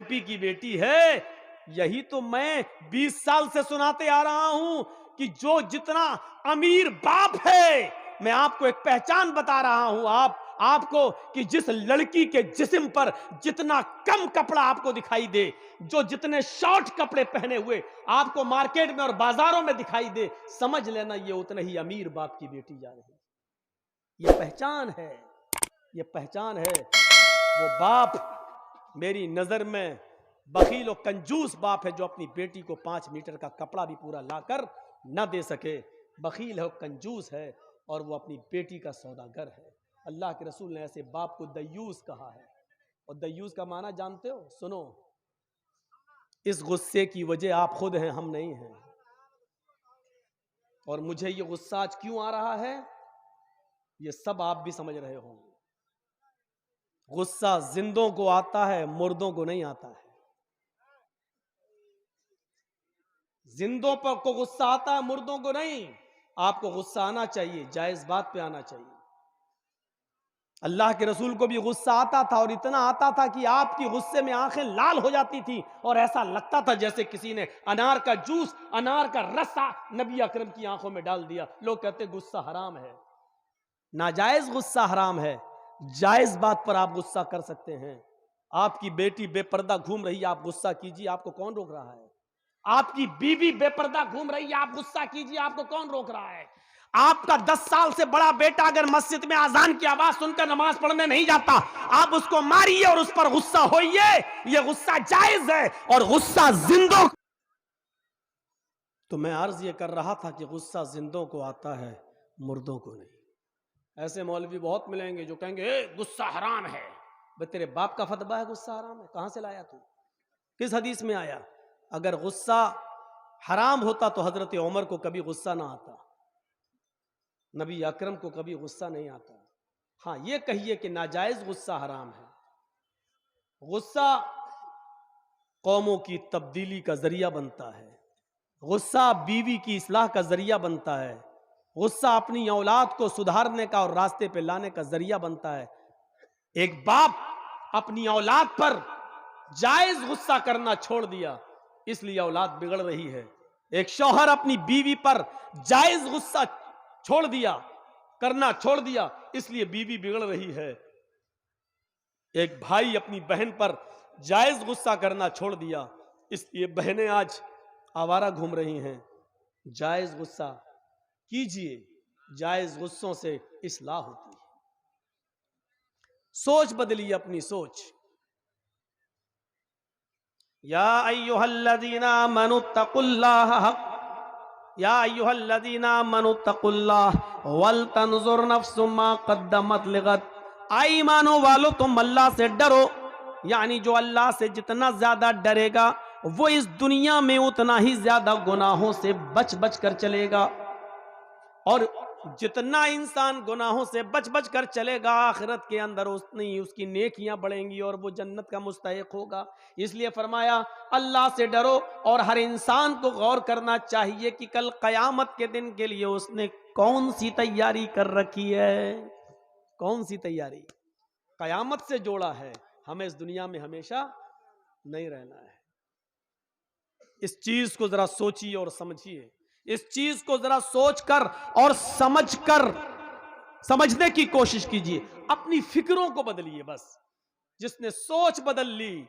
P की बेटी है। यही तो मैं 20 साल से सुनाते आ रहा हूं कि जो जितना अमीर बाप है, मैं आपको एक पहचान बता रहा हूं आपको कि जिस लड़की के जिस्म पर जितना कम कपड़ा आपको दिखाई दे, जो जितने शॉर्ट कपड़े पहने हुए आपको मार्केट में और बाजारों में दिखाई दे, समझ लेना ये उतने ही अमीर बाप की बेटी जा रही है। ये पहचान है, ये पहचान है। वो बाप मेरी नजर में बखील और कंजूस बाप है जो अपनी बेटी को 5 मीटर का कपड़ा भी पूरा लाकर न दे सके। बखील है, वो कंजूस है और वो अपनी बेटी का सौदागर है। अल्लाह के रसूल ने ऐसे बाप को दयूस कहा है। और दयूस का माना जानते हो? सुनो, इस गुस्से की वजह आप खुद हैं, हम नहीं हैं। और मुझे ये गुस्सा आज क्यों आ रहा है, ये सब आप भी समझ रहे होंगे। गुस्सा जिंदों को आता है, मुर्दों को नहीं आता है। जिंदों पर को गुस्सा आता है, मुर्दों को नहीं। आपको गुस्सा आना चाहिए, जायज बात पे आना चाहिए। अल्लाह के रसूल को भी गुस्सा आता था, और इतना आता था कि आपकी गुस्से में आंखें लाल हो जाती थी और ऐसा लगता था जैसे किसी ने अनार का जूस, अनार का रसा नबी अकरम की आंखों में डाल दिया। लोग कहते गुस्सा हराम है। नाजायज गुस्सा हराम है, जायज बात पर आप गुस्सा कर सकते हैं। आपकी बेटी बेपर्दा घूम रही है, आप गुस्सा कीजिए, आपको कौन रोक रहा है? आपकी बीवी बेपर्दा घूम रही है, आप गुस्सा कीजिए, आपको कौन रोक रहा है? आपका 10 साल से बड़ा बेटा अगर मस्जिद में अजान की आवाज सुनकर नमाज पढ़ने नहीं जाता, आप उसको मारिए और उस पर गुस्सा होइए। यह गुस्सा जायज है और गुस्सा जिंदों। तो मैं अर्ज ये कर रहा था कि गुस्सा जिंदों को आता है, मुर्दों को नहीं। ऐसे मौलवी बहुत मिलेंगे जो कहेंगे गुस्सा हराम है। भाई तेरे बाप का फतवा है गुस्सा हराम है? कहां से लाया तू? किस हदीस में आया? अगर गुस्सा हराम होता तो हजरत उमर को कभी गुस्सा ना आता, नबी अकरम को कभी गुस्सा नहीं आता। हाँ, ये कहिए कि नाजायज गुस्सा हराम है। गुस्सा कौमों की तब्दीली का जरिया बनता है, गुस्सा बीवी की इस्लाह का जरिया बनता है, गुस्सा अपनी औलाद को सुधारने का और रास्ते पे लाने का जरिया बनता है। एक बाप अपनी औलाद पर जायज गुस्सा करना छोड़ दिया, इसलिए औलाद बिगड़ रही है। एक शौहर अपनी बीवी पर जायज गुस्सा छोड़ दिया, करना छोड़ दिया, इसलिए बीवी बिगड़ रही है। एक भाई अपनी बहन पर जायज गुस्सा करना छोड़ दिया, इसलिए बहनें आज आवारा घूम रही हैं। जायज गुस्सा कीजिए, जायज गुस्सों से इस्लाह होती है। सोच बदलिए, अपनी सोच। या अय्युहल्लज़ीना आमनुत्तकुल्लाह या अय्युहल्लज़ीना आमनुत्तकुल्लाह वल तंजुर नफ्सुम मा क़द्दमत लिगद। आई ईमानो वालो, तुम अल्लाह से डरो। यानी जो अल्लाह से जितना ज्यादा डरेगा वो इस दुनिया में उतना ही ज्यादा गुनाहों से बच बच कर चलेगा, और जितना इंसान गुनाहों से बच बच कर चलेगा आखिरत के अंदर उतनी ही उसकी नेकियां बढ़ेंगी और वो जन्नत का मुस्तहिक होगा। इसलिए फरमाया अल्लाह से डरो। और हर इंसान को गौर करना चाहिए कि कल कयामत के दिन के लिए उसने कौन सी तैयारी कर रखी है। कौन सी तैयारी? कयामत से जोड़ा है। हमें इस दुनिया में हमेशा नहीं रहना है। इस चीज को जरा सोचिए और समझिए। इस चीज को जरा सोचकर और समझकर समझने की कोशिश कीजिए। अपनी फिक्रों को बदलिए। बस जिसने सोच बदल ली,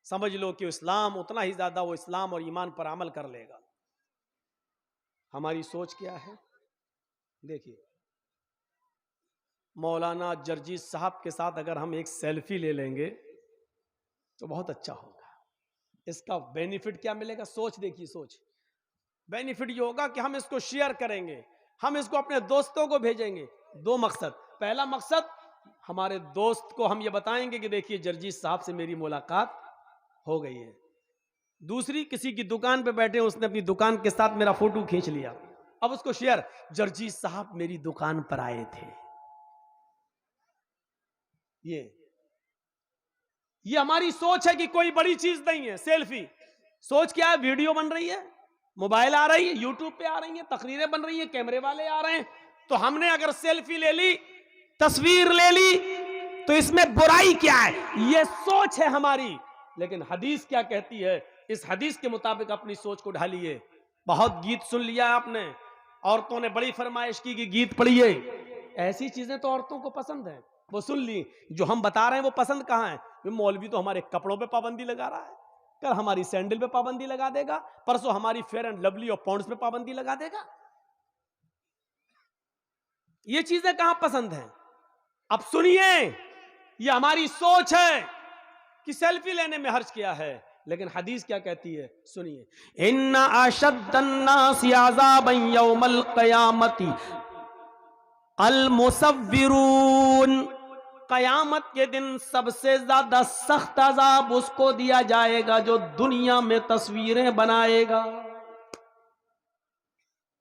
समझ लो कि इस्लाम उतना ही ज्यादा वो इस्लाम और ईमान पर अमल कर लेगा। हमारी सोच क्या है? देखिए, मौलाना जर्जीस साहब के साथ अगर हम एक सेल्फी ले लेंगे तो बहुत अच्छा होगा। इसका बेनिफिट क्या मिलेगा? सोच देखिए, सोच। बेनिफिट ये होगा कि हम इसको शेयर करेंगे, हम इसको अपने दोस्तों को भेजेंगे। 2 मकसद। पहला मकसद, हमारे दोस्त को हम ये बताएंगे कि देखिए जर्जीस साहब से मेरी मुलाकात हो गई है। दूसरी, किसी की दुकान पे बैठे, उसने अपनी दुकान के साथ मेरा फोटो खींच लिया, अब उसको शेयर, जर्जीस साहब मेरी दुकान पर आए थे। ये हमारी सोच है कि कोई बड़ी चीज नहीं है सेल्फी। सोच क्या है? वीडियो बन रही है, मोबाइल आ रही है, यूट्यूब पे आ रही है, तकरीरें बन रही है, कैमरे वाले आ रहे हैं, तो हमने अगर सेल्फी ले ली, तस्वीर ले ली, तो इसमें बुराई क्या है? ये सोच है हमारी। لیکن حدیث کیا کہتی ہے، اس حدیث کے مطابق اپنی سوچ کو ڈھالیے۔ بہت گیت سن لیا آپ نے، عورتوں نے بڑی فرمائش کی کہ گیت پڑھیے، ایسی چیزیں تو عورتوں کو پسند ہیں، وہ سن لی۔ جو ہم بتا رہے ہیں وہ پسند کہاں ہے؟ مولوی تو ہمارے کپڑوں پہ پابندی لگا رہا ہے، کل ہماری سینڈل پہ پابندی لگا دے گا، پرسوں ہماری فیئر اینڈ لولی اور پونڈز پہ پابندی لگا دے گا۔ یہ چیزیں کہاں پسند ہیں؟ اب سنیے، یہ ہماری سوچ ہے کہ سیلفی لینے میں حرج کیا ہے، لیکن حدیث کیا کہتی ہے سنیے۔ ان اشد الناس عذابا یوم القیامت المصورون، قیامت کے دن سب سے زیادہ سخت عذاب اس کو دیا جائے گا جو دنیا میں تصویریں بنائے گا۔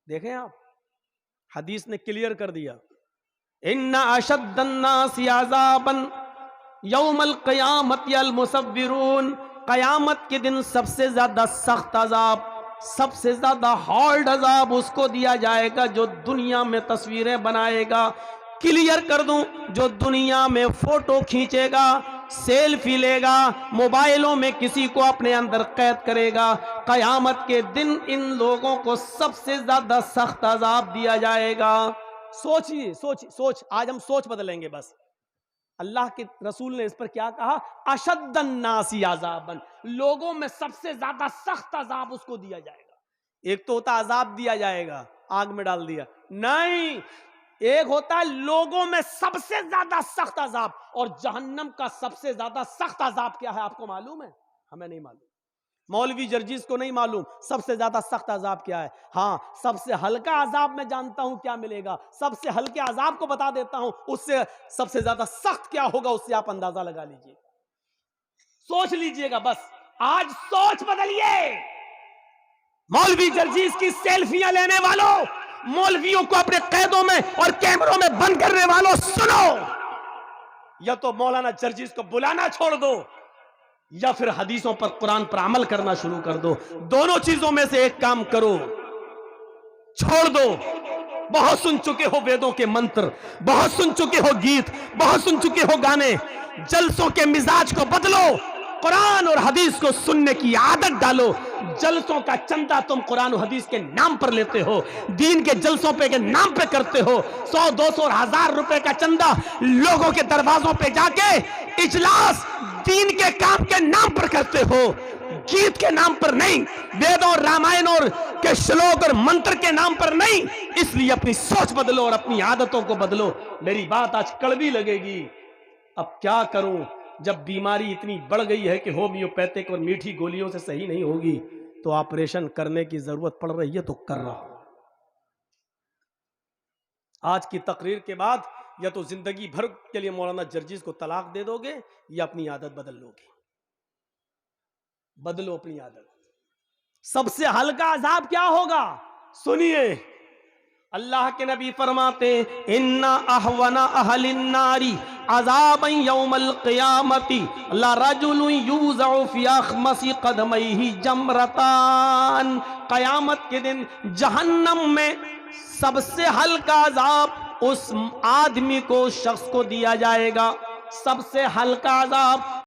دیکھیں آپ، حدیث نے کلیئر کر دیا، ان اشد الناس عذابا یوم القیامت المصورون، قیامت کے دن سب سے زیادہ سخت عذاب، سب سے زیادہ ہارڈ عذاب اس کو دیا جائے گا جو دنیا میں تصویریں بنائے گا۔ کلیئر کر دوں، جو دنیا میں فوٹو کھینچے گا، سیلفی لے گا، موبائلوں میں کسی کو اپنے اندر قید کرے گا، قیامت کے دن ان لوگوں کو سب سے زیادہ سخت عذاب دیا جائے گا۔ سوچئے، سوچ، آج ہم سوچ بدلیں گے بس۔ اللہ کے رسول نے اس پر کیا کہا؟ اشد الناس عذابا، لوگوں میں سب سے زیادہ سخت عذاب اس کو دیا جائے گا۔ ایک تو ہوتا عذاب دیا جائے گا، آگ میں ڈال دیا، نہیں، ایک ہوتا ہے لوگوں میں سب سے زیادہ سخت عذاب، اور جہنم کا سب سے زیادہ سخت عذاب کیا ہے آپ کو معلوم ہے؟ ہمیں نہیں معلوم، مولوی جرجیز کو نہیں معلوم سب سے زیادہ سخت عذاب کیا ہے۔ ہاں، سب سے ہلکا عذاب میں جانتا ہوں کیا ملے گا، سب سے ہلکے عذاب کو بتا دیتا ہوں، اس سے سب سے زیادہ سخت کیا ہوگا اس سے آپ اندازہ لگا لیجئے، سوچ لیجئے گا بس۔ آج سوچ بدلیے، مولوی جرجیز کی سیلفیاں لینے والوں، مولویوں کو اپنے قیدوں میں اور کیمروں میں بند کرنے والوں، سنو، یا تو مولانا جرجیز کو بلانا چھوڑ دو، یا پھر حدیثوں پر، قرآن پر عمل کرنا شروع کر دو۔ دونوں چیزوں میں سے ایک کام کرو، چھوڑ دو۔ بہت سن چکے ہو ویدوں کے منتر، بہت سن چکے ہو گیت، بہت سن چکے ہو گانے، جلسوں کے مزاج کو بدلو، قرآن اور حدیث کو سننے کی عادت ڈالو۔ جلسوں کا چندہ تم قرآن و حدیث کے نام پر لیتے ہو، دین کے جلسوں پہ کے نام پہ کرتے ہو، 100 200 اور 1000 روپے کا چندہ لوگوں کے دروازوں پہ جا کے اجلاس دین کے کام کے نام پر کرتے ہو، گیت کے نام پر نہیں، ویدوں اور رامائن اور کے شلوک اور منتر کے نام پر نہیں۔ اس لیے اپنی سوچ بدلو اور اپنی عادتوں کو بدلو۔ میری بات آج کڑوی لگے گی، اب کیا کروں؟ جب بیماری اتنی بڑھ گئی ہے کہ ہومیوپیتھک اور میٹھی گولیوں سے صحیح نہیں ہوگی تو آپریشن کرنے کی ضرورت پڑ رہی ہے تو کر رہا ہوں۔ آج کی تقریر کے بعد یا تو زندگی بھر کے لیے مولانا جرجیز کو طلاق دے دو گے یا اپنی عادت بدل لو گے۔ بدلو اپنی عادت۔ سب سے ہلکا عذاب کیا ہوگا سنیے، اللہ کے نبی فرماتے ان احون اہل النار عذابا یوم القیامت لرجل یوضع فی اخمص قدمیہ جمرتان، قیامت کے دن جہنم میں سب سے ہلکا عذاب اس آدمی کو، شخص کو دیا جائے گا، سب سے ہلکا عذاب